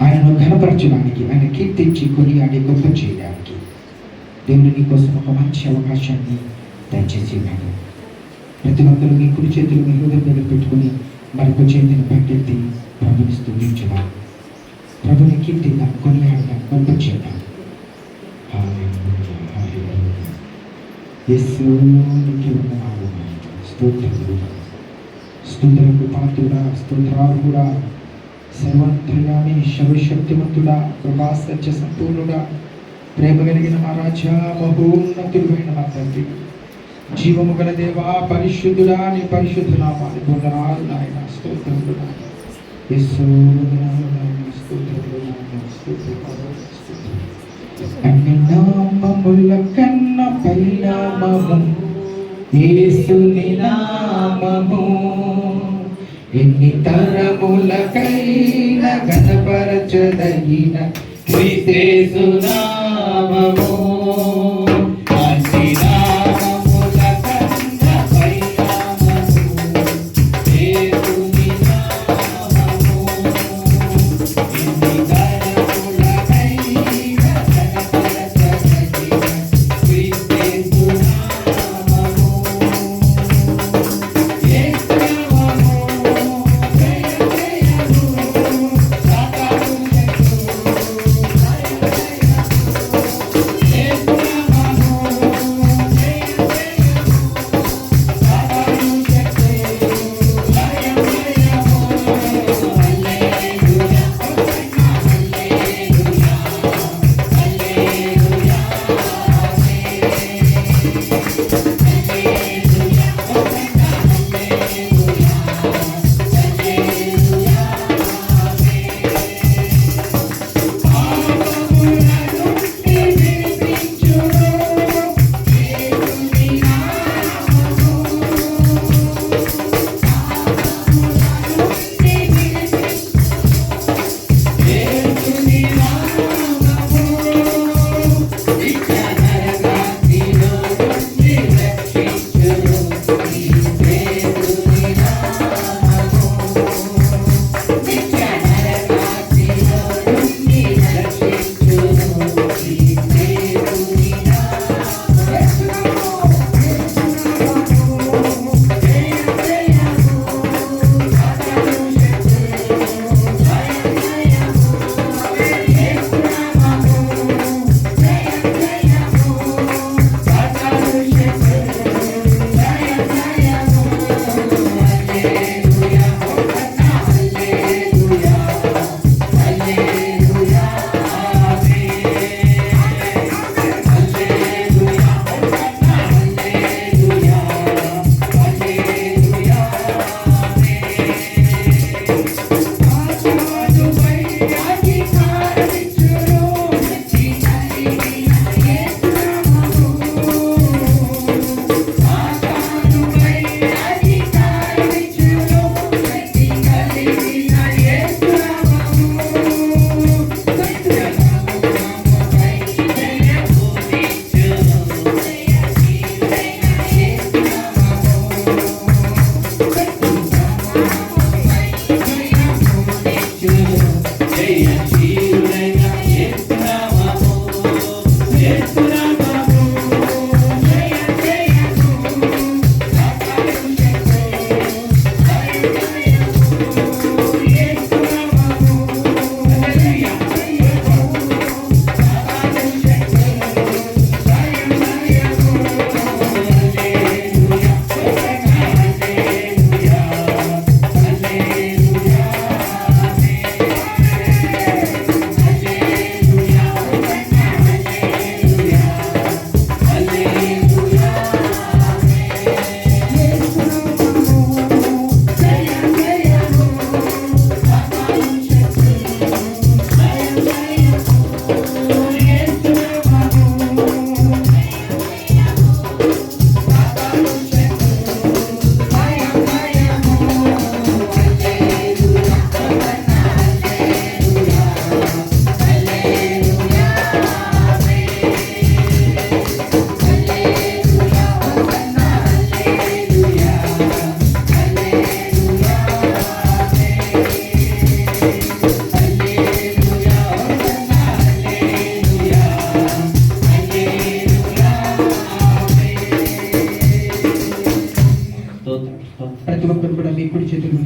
ఆయనను ఘనపరచడానికి, ఆయన కీర్తించి కొనియాడి గొప్ప చేయడానికి దేవుడు నీ కోసం ఒక మంచి అవకాశాన్ని దయచేసి ఉన్నాడు. ప్రతి ఒక్కరు మీ కుడి చేతులు మీ హృదయం దగ్గర పెట్టుకుని మరొక చేతిని పైకెత్తి ప్రభుని స్తుతించుదాం, ప్రభుని కీర్తిద్దాం, కొనియాడదాం, గొప్ప చేద్దాం. స్తోత్రములు పాత్రుడా, స్తోత్రార్హుడా, సర్వంతర్యామి, సర్వశక్తిమంతుడా, కృపా సత్య సంపూర్ణుడా, ప్రేమ కలిగిన మా రాజా, మహోన్నతుడైన మా తండ్రి, జీవము గల దేవా, పరిశుద్ధుడా, నీ పరిశుద్ధ నామాన్ని పొందనాలు నాయన. స్తోత్రములు నాయన, యేసు నామమున స్తోత్రములు నాయన, స్తోత్రములు. అన్ని నామముల కన్న పైనామము యేసుని నామము, ఎన్ని తరములకైన ఘనపరచదగిన క్రీస్తు నామము. స్తోత్రం స్తోత్రం. ప్రతి ఒక్కరు కూడా మీ కుడి చేతులు